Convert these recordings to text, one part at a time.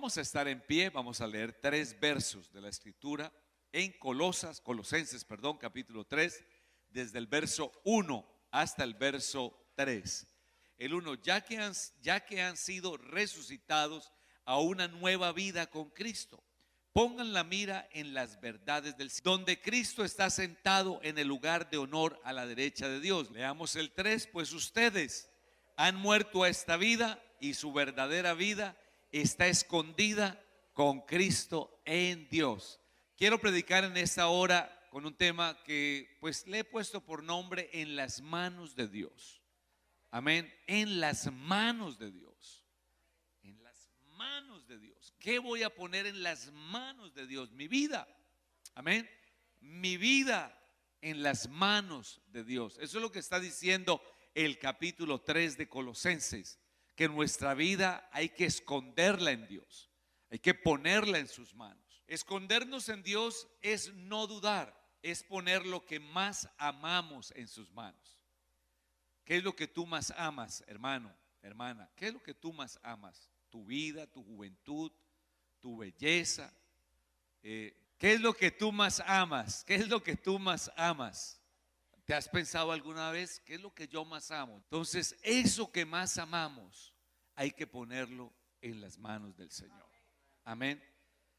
Vamos a estar en pie, vamos a leer 3 versos de la Escritura en Colosenses, capítulo 3, desde el verso 1 hasta el verso 3. El 1, ya que han sido resucitados a una nueva vida con Cristo, pongan la mira en las verdades del cielo, donde Cristo está sentado en el lugar de honor a la derecha de Dios. Leamos el 3, pues ustedes han muerto a esta vida y su verdadera vida está escondida con Cristo en Dios. Quiero predicar en esta hora con un tema que pues le he puesto por nombre: en las manos de Dios. Amén. En las manos de Dios. En las manos de Dios. ¿Qué voy a poner en las manos de Dios? Mi vida. Amén. Mi vida en las manos de Dios. Eso es lo que está diciendo el capítulo 3 de Colosenses, que nuestra vida hay que esconderla en Dios, hay que ponerla en sus manos. Escondernos en Dios es no dudar, es poner lo que más amamos en sus manos. ¿Qué es lo que tú más amas, hermano, hermana? ¿Qué es lo que tú más amas? Tu vida, tu juventud, tu belleza. ¿Qué es lo que tú más amas? ¿Qué es lo que tú más amas? ¿Te has pensado alguna vez qué es lo que yo más amo? Entonces, eso que más amamos hay que ponerlo en las manos del Señor. Amén.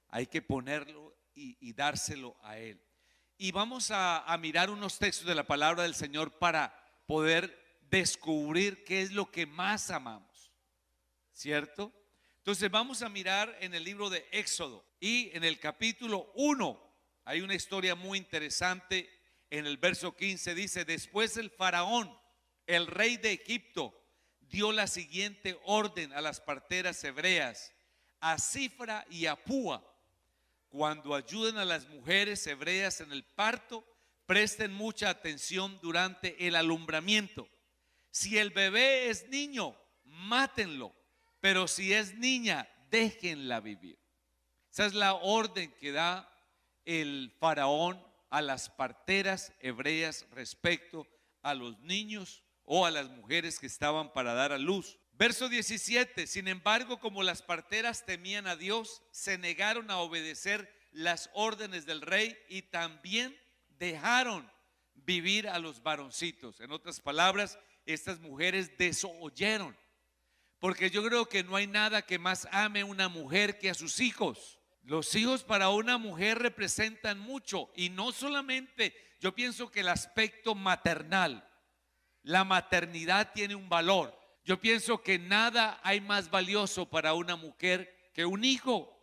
Hay que ponerlo y dárselo a Él. Y vamos a mirar unos textos de la palabra del Señor para poder descubrir qué es lo que más amamos, ¿cierto? Entonces vamos a mirar en el libro de Éxodo, y en el capítulo 1 hay una historia muy interesante. En el verso 15 dice: después el faraón, el rey de Egipto, dio la siguiente orden a las parteras hebreas, a Cifra y a Púa: cuando ayuden a las mujeres hebreas en el parto, presten mucha atención durante el alumbramiento. Si el bebé es niño, mátenlo, pero si es niña, déjenla vivir. Esa es la orden que da el faraón a las parteras hebreas respecto a los niños o a las mujeres que estaban para dar a luz. Verso 17: sin embargo, como las parteras temían a Dios, se negaron a obedecer las órdenes del rey y también dejaron vivir a los varoncitos. En otras palabras, estas mujeres desoyeron, porque yo creo que no hay nada que más ame una mujer que a sus hijos. Los hijos para una mujer representan mucho, y no solamente, yo pienso que el aspecto maternal, la maternidad tiene un valor. Yo pienso que nada hay más valioso para una mujer que un hijo.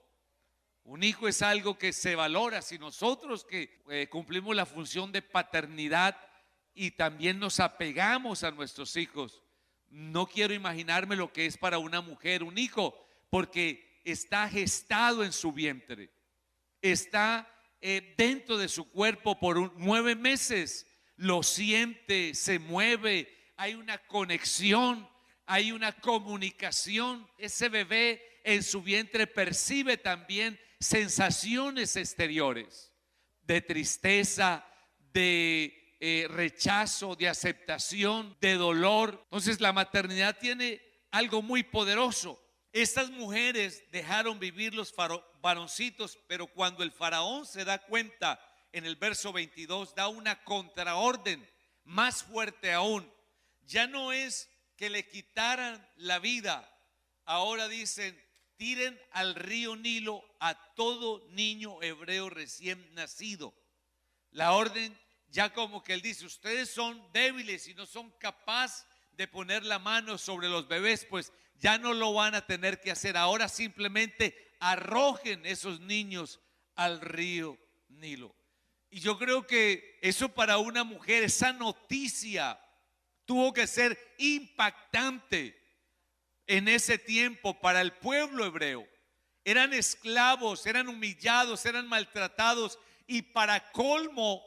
Un hijo es algo que se valora. Si nosotros que cumplimos la función de paternidad y también nos apegamos a nuestros hijos, no quiero imaginarme lo que es para una mujer un hijo, porque está gestado en su vientre, está dentro de su cuerpo por 9 meses, lo siente, se mueve, hay una conexión, hay una comunicación. Ese bebé en su vientre percibe también sensaciones exteriores, de tristeza, de rechazo, de aceptación, de dolor. Entonces la maternidad tiene algo muy poderoso. Estas mujeres dejaron vivir los varoncitos, pero cuando el faraón se da cuenta, en el verso 22 da una contraorden más fuerte aún. Ya no es que le quitaran la vida, ahora dicen: tiren al río Nilo a todo niño hebreo recién nacido. La orden, ya como que él dice: ustedes son débiles y no son capaces de poner la mano sobre los bebés, pues ya no lo van a tener que hacer. Ahora simplemente arrojen esos niños al río Nilo. Y yo creo que eso para una mujer, esa noticia tuvo que ser impactante en ese tiempo para el pueblo hebreo. Eran esclavos, eran humillados, eran maltratados, y para colmo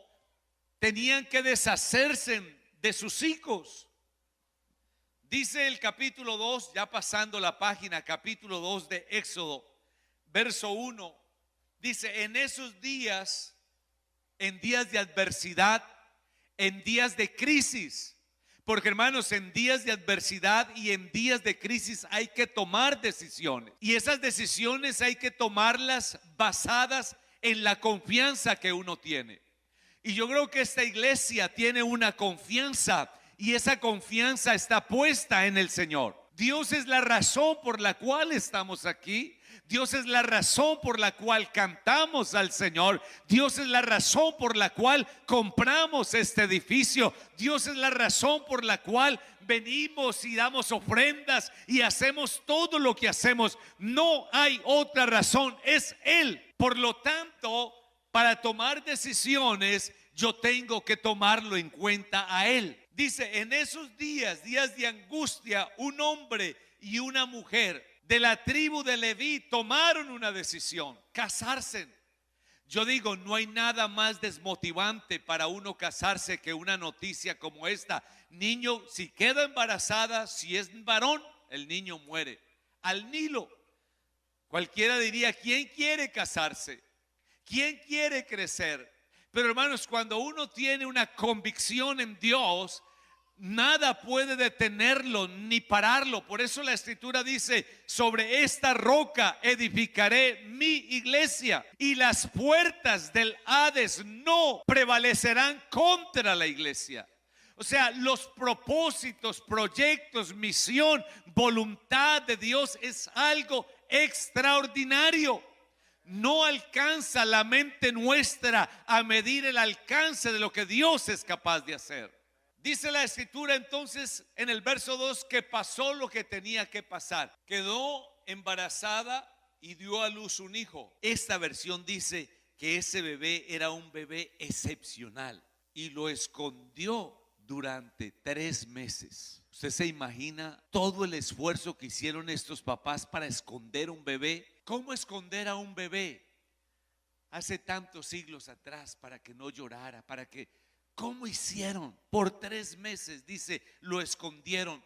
tenían que deshacerse de sus hijos. Dice el capítulo 2, ya pasando la página, capítulo 2 de Éxodo, verso 1, dice: en esos días, en días de adversidad, en días de crisis, Porque hermanos, en días de adversidad y en días de crisis hay que tomar decisiones. Y esas decisiones hay que tomarlas basadas en la confianza que uno tiene. Y yo creo que esta iglesia tiene una confianza, y esa confianza está puesta en el Señor. Dios es la razón por la cual estamos aquí. Dios es la razón por la cual cantamos al Señor. Dios es la razón por la cual compramos este edificio. Dios es la razón por la cual venimos y damos ofrendas y hacemos todo lo que hacemos. No hay otra razón, es Él. Por lo tanto, para tomar decisiones, yo tengo que tomarlo en cuenta a Él. Dice, en esos días de angustia, un hombre y una mujer de la tribu de Leví tomaron una decisión: casarse. Yo digo, no hay nada más desmotivante para uno casarse que una noticia como esta. Niño, si queda embarazada, si es varón, el niño muere al Nilo. Cualquiera diría, ¿quién quiere casarse? ¿Quién quiere crecer? Pero hermanos, cuando uno tiene una convicción en Dios, nada puede detenerlo ni pararlo. Por eso la Escritura dice, sobre esta roca edificaré mi iglesia, y las puertas del Hades no prevalecerán contra la iglesia. O sea, los propósitos, proyectos, misión, voluntad de Dios es algo extraordinario. No alcanza la mente nuestra a medir el alcance de lo que Dios es capaz de hacer. Dice la Escritura entonces en el verso 2 que pasó lo que tenía que pasar. Quedó embarazada y dio a luz un hijo. Esta versión dice que ese bebé era un bebé excepcional y lo escondió durante 3 meses. ¿Usted se imagina todo el esfuerzo que hicieron estos papás para esconder un bebé? ¿Cómo esconder a un bebé hace tantos siglos atrás para que no llorara, para que... ¿Cómo hicieron? Por 3 meses, dice, lo escondieron.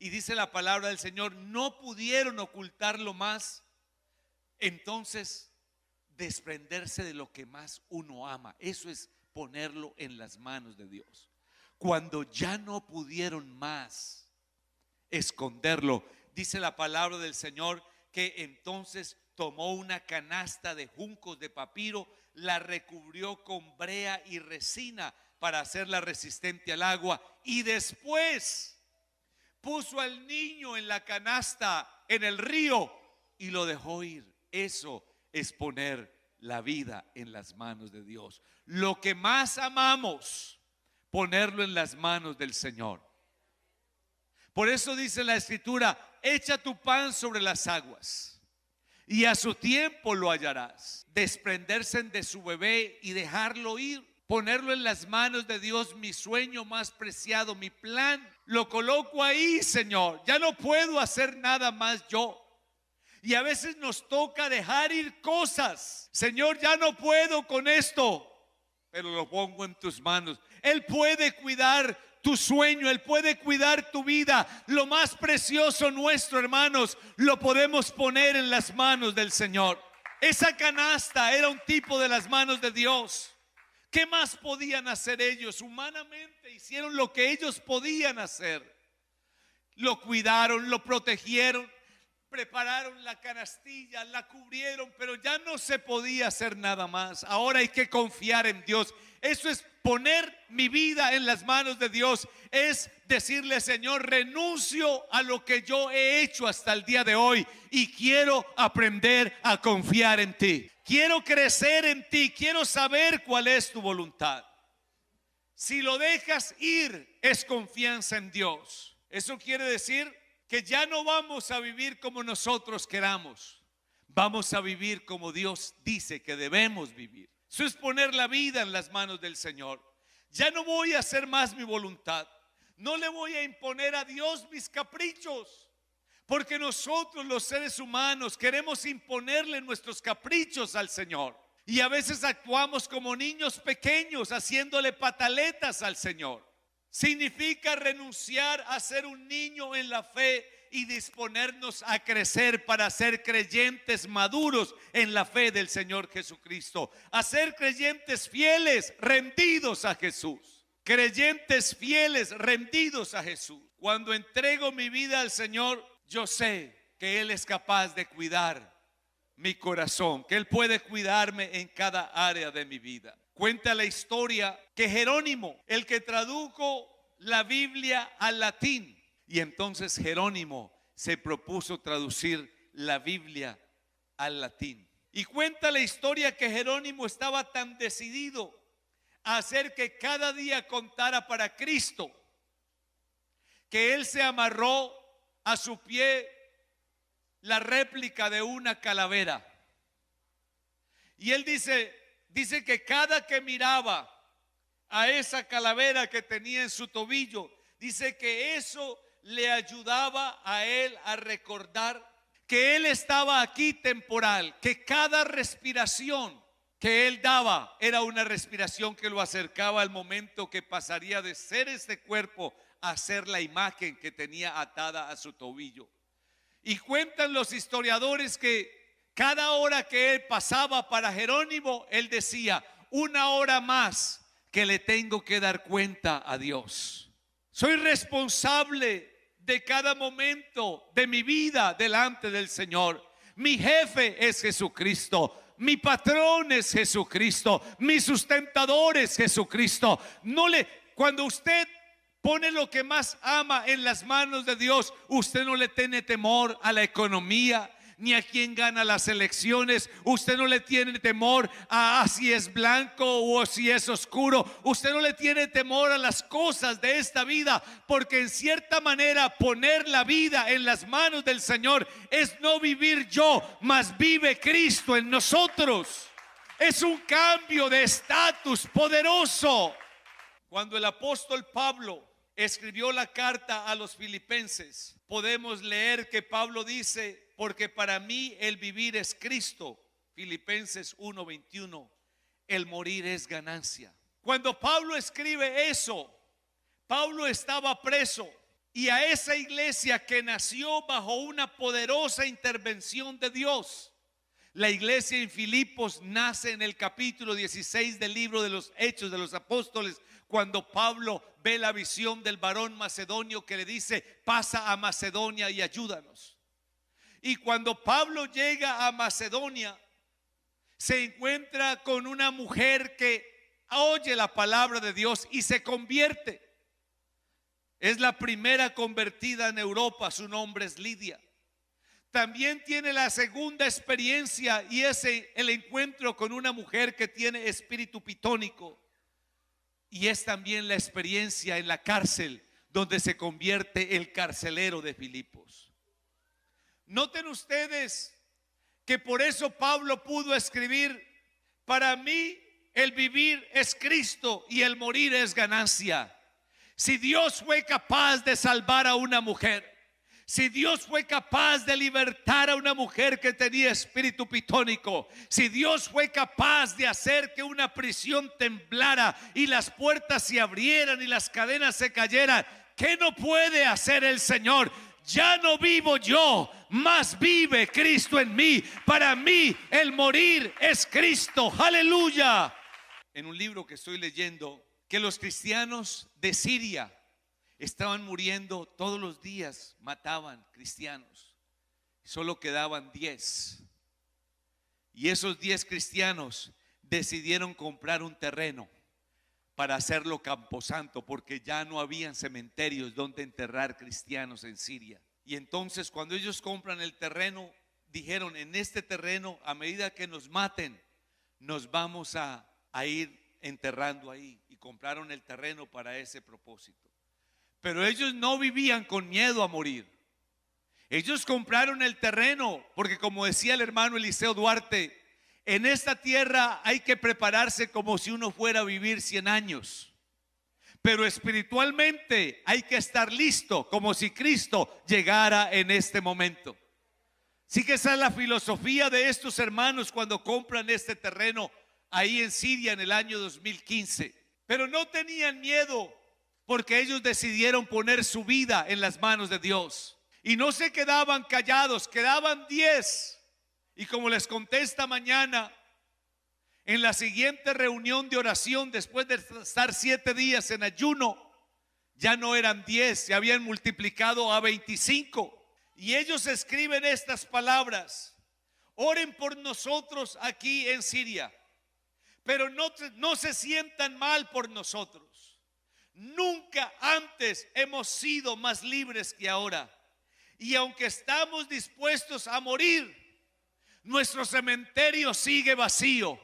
Y dice la palabra del Señor, no pudieron ocultarlo más. Entonces, desprenderse de lo que más uno ama, eso es ponerlo en las manos de Dios. Cuando ya no pudieron más esconderlo, dice la palabra del Señor que entonces tomó una canasta de juncos de papiro, la recubrió con brea y resina para hacerla resistente al agua, y después puso al niño en la canasta en el río y lo dejó ir. Eso es poner la vida en las manos de Dios. Lo que más amamos, ponerlo en las manos del Señor. Por eso dice la Escritura, echa tu pan sobre las aguas y a su tiempo lo hallarás. Desprenderse de su bebé y dejarlo ir. Ponerlo en las manos de Dios, mi sueño más preciado, mi plan, lo coloco ahí, Señor. Ya no puedo hacer nada más yo. Y a veces nos toca dejar ir cosas. Señor, ya no puedo con esto, pero lo pongo en tus manos. Él puede cuidar tu sueño, Él puede cuidar tu vida. Lo más precioso nuestro, hermanos, lo podemos poner en las manos del Señor. Esa canasta era un tipo de las manos de Dios. ¿Qué más podían hacer ellos? Humanamente hicieron lo que ellos podían hacer. Lo cuidaron, lo protegieron, prepararon la canastilla, la cubrieron, pero ya no se podía hacer nada más. Ahora hay que confiar en Dios. Eso es poner mi vida en las manos de Dios. Es decirle, Señor, renuncio a lo que yo he hecho hasta el día de hoy y quiero aprender a confiar en ti. Quiero crecer en ti, quiero saber cuál es tu voluntad. Si lo dejas ir, es confianza en Dios. Eso quiere decir que ya no vamos a vivir como nosotros queramos. Vamos a vivir como Dios dice que debemos vivir. Eso es poner la vida en las manos del Señor. Ya no voy a hacer más mi voluntad. No le voy a imponer a Dios mis caprichos. Porque nosotros los seres humanos queremos imponerle nuestros caprichos al Señor. Y a veces actuamos como niños pequeños haciéndole pataletas al Señor. Significa renunciar a ser un niño en la fe y disponernos a crecer para ser creyentes maduros en la fe del Señor Jesucristo. A ser creyentes fieles, rendidos a Jesús. creyentes fieles, rendidos a Jesús. Cuando entrego mi vida al Señor, yo sé que Él es capaz de cuidar mi corazón, que Él puede cuidarme en cada área de mi vida. Cuenta la historia que Jerónimo, el que tradujo la Biblia al latín, y entonces Jerónimo se propuso traducir la Biblia al latín. Y cuenta la historia que Jerónimo estaba tan decidido a hacer que cada día contara para Cristo, que él se amarró a su pie la réplica de una calavera. Y él dice que cada que miraba a esa calavera que tenía en su tobillo, dice que eso le ayudaba a él a recordar que él estaba aquí temporal, que cada respiración que él daba era una respiración que lo acercaba al momento que pasaría de ser este cuerpo a ser la imagen que tenía atada a su tobillo. Y cuentan los historiadores que cada hora que él pasaba para Jerónimo, él decía: una hora más que le tengo que dar cuenta a Dios. Soy responsable de cada momento de mi vida delante del Señor. Mi jefe es Jesucristo. Mi patrón es Jesucristo. Mi sustentador es Jesucristo. Cuando usted pone lo que más ama en las manos de Dios, usted no le tiene temor a la economía, ni a quien gana las elecciones. Usted no le tiene temor a si es blanco o si es oscuro. Usted no le tiene temor a las cosas de esta vida, porque en cierta manera poner la vida en las manos del Señor es no vivir yo, mas vive Cristo en nosotros. Es un cambio de estatus poderoso. Cuando el apóstol Pablo escribió la carta a los filipenses, podemos leer que Pablo dice: porque para mí el vivir es Cristo. Filipenses 1:21. El morir es ganancia. Cuando Pablo escribe eso, Pablo estaba preso, y a esa iglesia que nació bajo una poderosa intervención de Dios, la iglesia en Filipos nace en el capítulo 16 del libro de los Hechos de los Apóstoles, cuando Pablo ve la visión del varón macedonio que le dice: pasa a Macedonia y ayúdanos. Y cuando Pablo llega a Macedonia, se encuentra con una mujer que oye la palabra de Dios y se convierte. Es la primera convertida en Europa. Su nombre es Lidia. También tiene la segunda experiencia, y es el encuentro con una mujer que tiene espíritu pitónico. Y es también la experiencia en la cárcel, donde se convierte el carcelero de Filipos. Noten ustedes que por eso Pablo pudo escribir: para mí el vivir es Cristo y el morir es ganancia. Si Dios fue capaz de salvar a una mujer, si Dios fue capaz de libertar a una mujer que tenía espíritu pitónico, si Dios fue capaz de hacer que una prisión temblara y las puertas se abrieran y las cadenas se cayeran, ¿qué no puede hacer el Señor? Ya no vivo yo, mas vive Cristo en mí. Para mí el morir es Cristo. Aleluya. En un libro que estoy leyendo, que los cristianos de Siria estaban muriendo todos los días, mataban cristianos, solo quedaban 10. Y esos 10 cristianos decidieron comprar un terreno para hacerlo camposanto, porque ya no habían cementerios donde enterrar cristianos en Siria. Y entonces, cuando ellos compran el terreno, dijeron: en este terreno, a medida que nos maten, nos vamos a ir enterrando ahí. Y compraron el terreno para ese propósito. Pero ellos no vivían con miedo a morir. Ellos compraron el terreno porque, como decía el hermano Eliseo Duarte, en esta tierra hay que prepararse como si uno fuera a vivir 100 años. Pero espiritualmente hay que estar listo como si Cristo llegara en este momento. Sí, que esa es la filosofía de estos hermanos cuando compran este terreno ahí en Siria en el año 2015. Pero no tenían miedo, porque ellos decidieron poner su vida en las manos de Dios. Y no se quedaban callados, quedaban 10. Y como les conté esta mañana, En la siguiente reunión de oración, después de estar 7 días en ayuno, ya no eran 10, se habían multiplicado a 25. Y ellos escriben estas palabras: oren por nosotros aquí en Siria, pero no se sientan mal por nosotros. Nunca antes hemos sido más libres que ahora. Y aunque estamos dispuestos a morir, nuestro cementerio sigue vacío.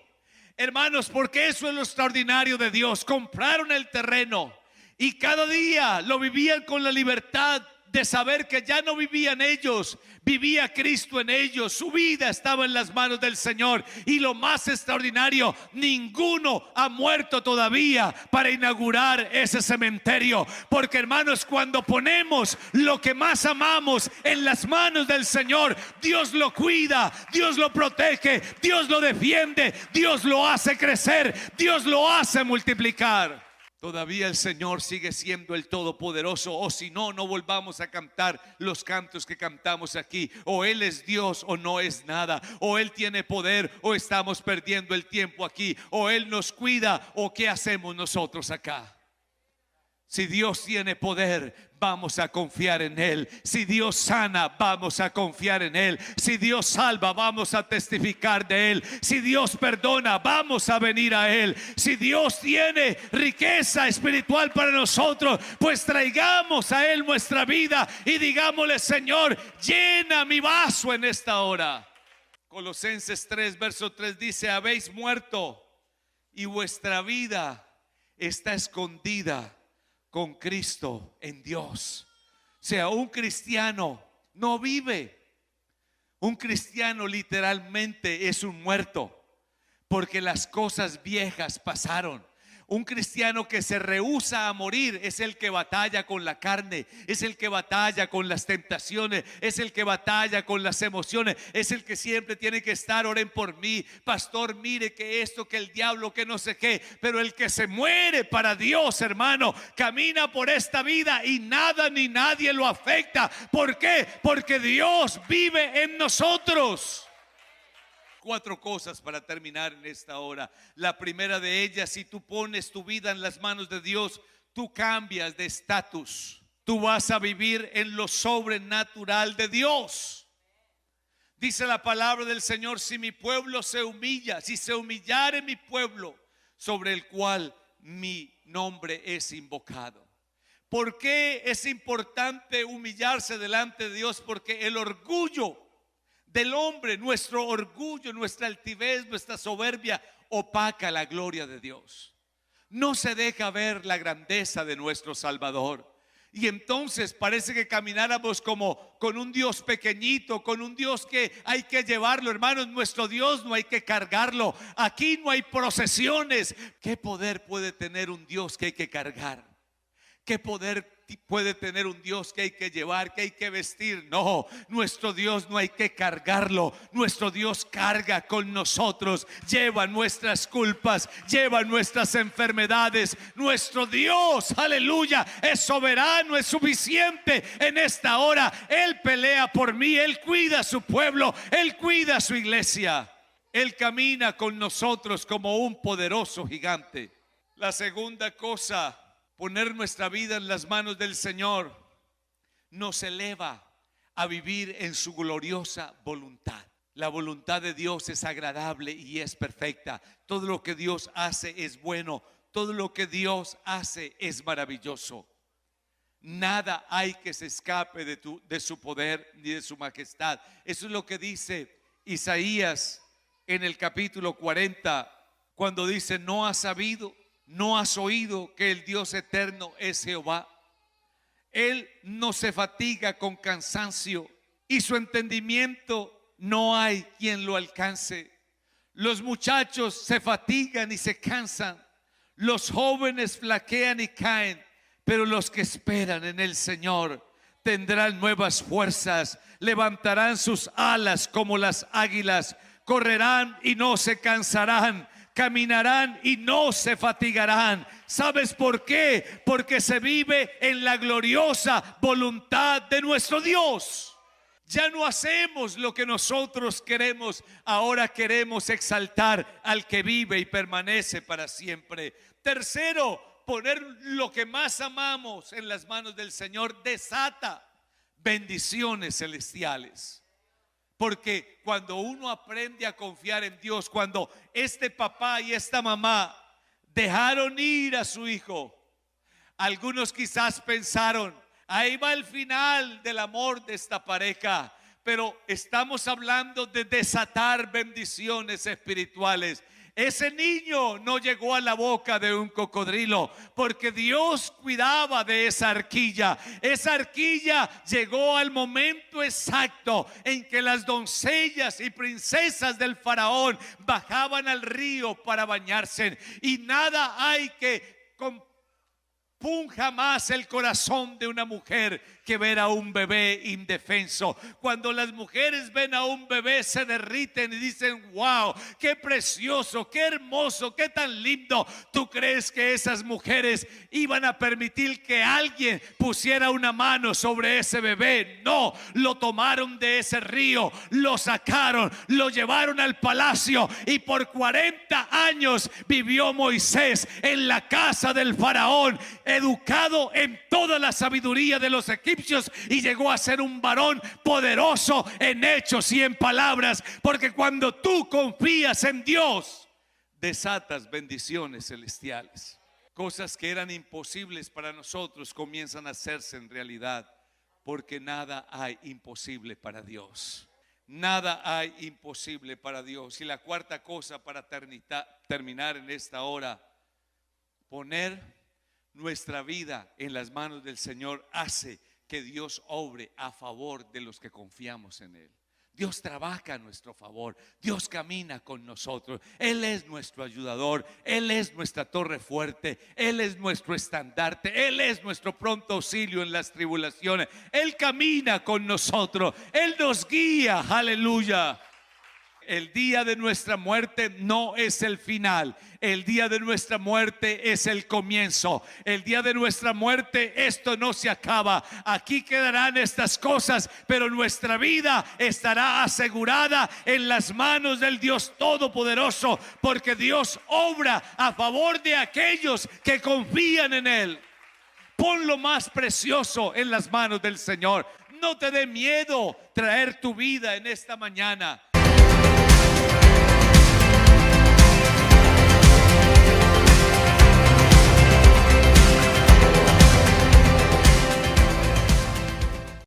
Hermanos, porque eso es lo extraordinario de Dios. Compraron el terreno y cada día lo vivían con la libertad de saber que ya no vivían ellos, vivía Cristo en ellos. Su vida estaba en las manos del Señor. Y lo más extraordinario, ninguno ha muerto todavía para inaugurar ese cementerio. Porque, hermanos, cuando ponemos lo que más amamos en las manos del Señor, Dios lo cuida, Dios lo protege, Dios lo defiende, Dios lo hace crecer, Dios lo hace multiplicar. Todavía el Señor sigue siendo el Todopoderoso, o si no, no volvamos a cantar los cantos que cantamos aquí. O Él es Dios o no es nada, o Él tiene poder o estamos perdiendo el tiempo aquí, o Él nos cuida o qué hacemos nosotros acá. Si Dios tiene poder, vamos a confiar en Él. Si Dios sana, vamos a confiar en Él. Si Dios salva, vamos a testificar de Él. Si Dios perdona, vamos a venir a Él. Si Dios tiene riqueza espiritual para nosotros, pues traigamos a Él nuestra vida y digámosle: Señor, llena mi vaso en esta hora. Colosenses 3, verso 3 dice: habéis muerto y vuestra vida está escondida con Cristo en Dios. O sea, un cristiano no vive. Un cristiano literalmente es un muerto, porque las cosas viejas pasaron. Un cristiano que se rehúsa a morir es el que batalla con la carne, es el que batalla con las tentaciones, es el que batalla con las emociones, es el que siempre tiene que estar: oren por mí, pastor, mire que esto, que el diablo, que no sé qué. Pero el que se muere para Dios, hermano, camina por esta vida y nada ni nadie lo afecta. ¿Por qué? Porque Dios vive en nosotros. 4 cosas para terminar en esta hora. La primera de ellas: si tú pones tu vida en las manos de Dios, tú cambias de estatus. Tú vas a vivir en lo sobrenatural de Dios. Dice la palabra del Señor: si mi pueblo se humilla, si se humillare mi pueblo, sobre el cual mi nombre es invocado. ¿Por qué es importante humillarse delante de Dios? Porque el orgullo del hombre, nuestro orgullo, nuestra altivez, nuestra soberbia, opaca la gloria de Dios. No se deja ver la grandeza de nuestro Salvador. Y entonces parece que camináramos como con un Dios pequeñito, con un Dios que hay que llevarlo. Hermanos, nuestro Dios no hay que cargarlo. Aquí no hay procesiones. ¿Qué poder puede tener un Dios que hay que cargar? ¿Qué poder puede tener un Dios que hay que llevar, que hay que vestir? No, nuestro Dios no hay que cargarlo. Nuestro Dios carga con nosotros, lleva nuestras culpas, lleva nuestras enfermedades. Nuestro Dios, aleluya, es soberano, es suficiente en esta hora. Él pelea por mí, Él cuida a su pueblo, Él cuida a su iglesia. Él camina con nosotros como un poderoso gigante. La segunda cosa: poner nuestra vida en las manos del Señor nos eleva a vivir en su gloriosa voluntad. La voluntad de Dios es agradable y es perfecta. Todo lo que Dios hace es bueno. Todo lo que Dios hace es maravilloso. Nada hay que se escape de su poder ni de su majestad. Eso es lo que dice Isaías en el capítulo 40, cuando dice: no has sabido, no has oído que el Dios eterno es Jehová. Él no se fatiga con cansancio y su entendimiento no hay quien lo alcance. Los muchachos se fatigan y se cansan, los jóvenes flaquean y caen, pero los que esperan en el Señor tendrán nuevas fuerzas, levantarán sus alas como las águilas, correrán y no se cansarán, caminarán y no se fatigarán. ¿Sabes por qué? Porque se vive en la gloriosa voluntad de nuestro Dios. Ya no hacemos lo que nosotros queremos, ahora queremos exaltar al que vive y permanece para siempre. Tercero, poner lo que más amamos en las manos del Señor desata bendiciones celestiales. Porque cuando uno aprende a confiar en Dios, cuando este papá y esta mamá dejaron ir a su hijo, algunos quizás pensaron: ahí va el final del amor de esta pareja. Pero estamos hablando de desatar bendiciones espirituales. Ese niño no llegó a la boca de un cocodrilo, porque Dios cuidaba de esa arquilla. Esa arquilla llegó al momento exacto en que las doncellas y princesas del faraón bajaban al río para bañarse. Y nada hay que punja más el corazón de una mujer que ver a un bebé indefenso. Cuando las mujeres ven a un bebé, se derriten y dicen: wow, qué precioso, qué hermoso, qué tan lindo. ¿Tú crees que esas mujeres iban a permitir que alguien pusiera una mano sobre ese bebé? No, lo tomaron de ese río, lo sacaron, lo llevaron al palacio, y por 40 años vivió Moisés en la casa del faraón, educado en toda la sabiduría de los egipcios, y llegó a ser un varón poderoso en hechos y en palabras. Porque cuando tú confías en Dios, desatas bendiciones celestiales. Cosas que eran imposibles para nosotros comienzan a hacerse en realidad, porque nada hay imposible para Dios. Nada hay imposible para Dios. Y la cuarta cosa, para terminar en esta hora: poner nuestra vida en las manos del Señor hace que Dios obre a favor de los que confiamos en Él. Dios trabaja a nuestro favor, Dios camina con nosotros, Él es nuestro ayudador, Él es nuestra torre fuerte, Él es nuestro estandarte, Él es nuestro pronto auxilio en las tribulaciones. Él camina con nosotros, Él nos guía, aleluya. El día de nuestra muerte no es el final. El día de nuestra muerte es el comienzo. El día de nuestra muerte esto no se acaba. Aquí quedarán estas cosas, pero nuestra vida estará asegurada en las manos del Dios Todopoderoso, porque Dios obra a favor de aquellos que confían en Él. Pon lo más precioso en las manos del Señor. No te dé miedo traer tu vida en esta mañana.